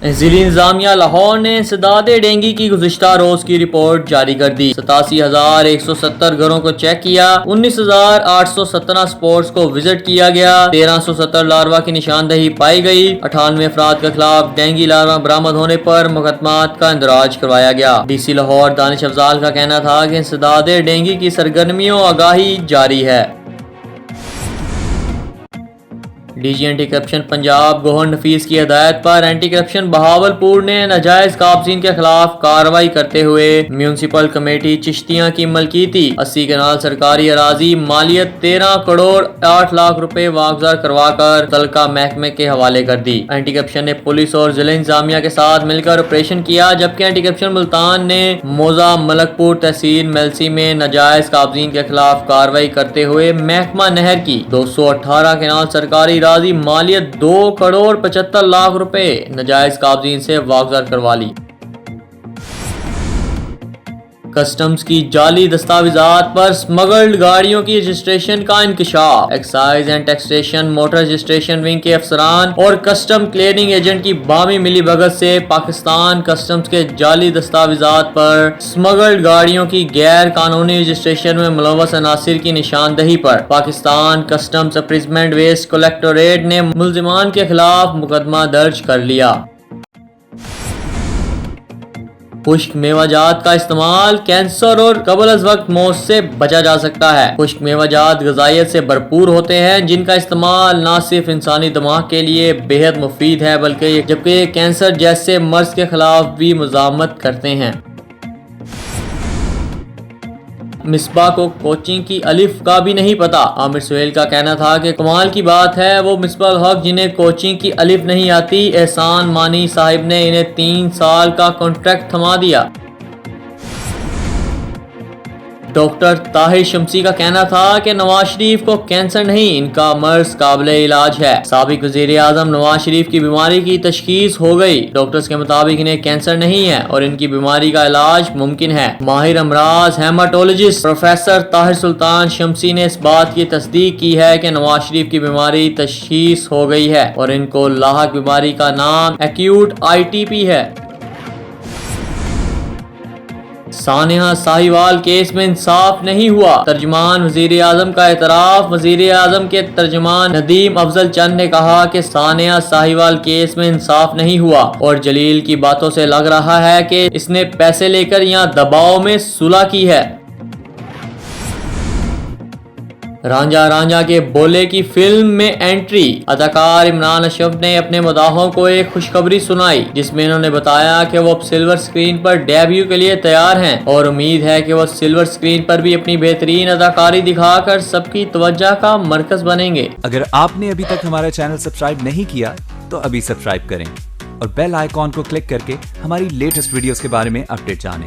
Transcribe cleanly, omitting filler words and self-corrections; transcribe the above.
जिली इंतजामिया लाहौर ने इंसदाद डेंगू की गुज़िश्ता रोज की रिपोर्ट जारी कर दी। 87,170 घरों को चेक किया, 19,817 स्पॉट्स को विजिट किया गया, 1,370 लार्वा की निशानदही पाई गई। 98 अफराद के खिलाफ डेंगू लार्वा बरामद होने पर मुकदमात का इंदराज करवाया गया। DC लाहौर दानिश अफजाल का कहना था कि इंसदाद डेंगू की सरगर्मियों आगाही जारी है। DG anti corruption Punjab Gohar Nafees की हिदायत पर एंटी करप्शन बहावलपुर ने नाजायज काबजीन के खिलाफ कार्रवाई करते हुए म्यूनसिपल कमेटी चिश्तियां की मलकीती 80 कनाल सरकारी अराजी मालियत 13 करोड़ 8 लाख रुपए वागजार करवा कर तलका महकमे के हवाले कर दी। एंटी करप्शन ने पुलिस और जिला इंतजामिया के साथ मिलकर ऑपरेशन किया, जबकि एंटी करप्शन मुल्तान ने मोजा मलकपुर तहसील मेलसी में नाजायज काबजीन के खिलाफ कार्रवाई करते हुए महकमा नहर की 218 कनाल सरकारी मालियत 2 करोड़ 75 लाख रुपए नाजायज काबजीन से वागजार करवा ली। कस्टम्स की जाली दस्तावेजात पर स्मगल्ड गाड़ियों की रजिस्ट्रेशन का इंकशाफ। Excise and taxation motor registration wing के अफसरान और कस्टम क्लियरिंग एजेंट की बामी मिलीभगत से पाकिस्तान कस्टम्स के जाली दस्तावेजात पर स्मगल्ड गाड़ियों की गैर कानूनी रजिस्ट्रेशन में मुलव्वस अनासिर की निशानदही पर पाकिस्तान कस्टम्स अप्रीजमेंट वेस्ट कलेक्टोरेट ने मुल्जिमान के खिलाफ मुकदमा दर्ज कर लिया। खुश्क मेवाजात का इस्तेमाल कैंसर और कबल अज वक्त मौत से बचा जा सकता है। खुश्क मेवाजात ग़िज़ाइयत से भरपूर होते हैं, जिनका इस्तेमाल न सिर्फ इंसानी दिमाग के लिए बेहद मुफीद है जबकि कैंसर जैसे मर्ज के खिलाफ भी मुज़ामत करते हैं। मिसबा को कोचिंग की अलिफ का भी नहीं पता। आमिर सुहेल का कहना था कि कमाल की बात है वो मिसबाह हक जिन्हें कोचिंग की अलिफ नहीं आती। एहसान मानी साहिब ने इन्हें 3 साल का कॉन्ट्रैक्ट थमा दिया। डॉक्टर ताहिर शमसी का कहना था कि नवाज शरीफ को कैंसर नहीं, इनका मर्ज काबिले इलाज है। साबिक वज़ीर आज़म नवाज शरीफ की बीमारी की तशखीस हो गई। डॉक्टर्स के मुताबिक इन्हें कैंसर नहीं है और इनकी बीमारी का इलाज मुमकिन है। माहिर अमराज हेमाटोलॉजिस्ट प्रोफेसर ताहिर सुल्तान शमसी ने इस बात की तस्दीक की है कि नवाज शरीफ की बीमारी तशखीस हो गई है और इनको लाहक बीमारी का नाम एक्यूट ITP है। सानिया साहिवाल केस में इंसाफ नहीं हुआ, तर्जुमान वजीर आजम का एतराफ। वजीर आजम के तर्जुमान नदीम अफजल चंद ने कहा कि सानिया साहिवाल केस में इंसाफ नहीं हुआ और जलील की बातों से लग रहा है कि इसने पैसे लेकर या दबाव में सुलह की है। रांझा रांझा के बोले की फिल्म में एंट्री। अदाकार इमरान अशरफ ने अपने मदाहों को एक खुशखबरी सुनाई, जिसमें इन्होंने बताया कि वो अब सिल्वर स्क्रीन पर डेब्यू के लिए तैयार हैं और उम्मीद है कि वो सिल्वर स्क्रीन पर भी अपनी बेहतरीन अदाकारी दिखाकर सबकी तवज्जो का मरकज बनेंगे। अगर आपने अभी तक हमारा चैनल सब्सक्राइब नहीं किया तो अभी सब्सक्राइब करें और बेल आइकॉन को क्लिक करके हमारी लेटेस्ट वीडियोस के बारे में अपडेट जानें।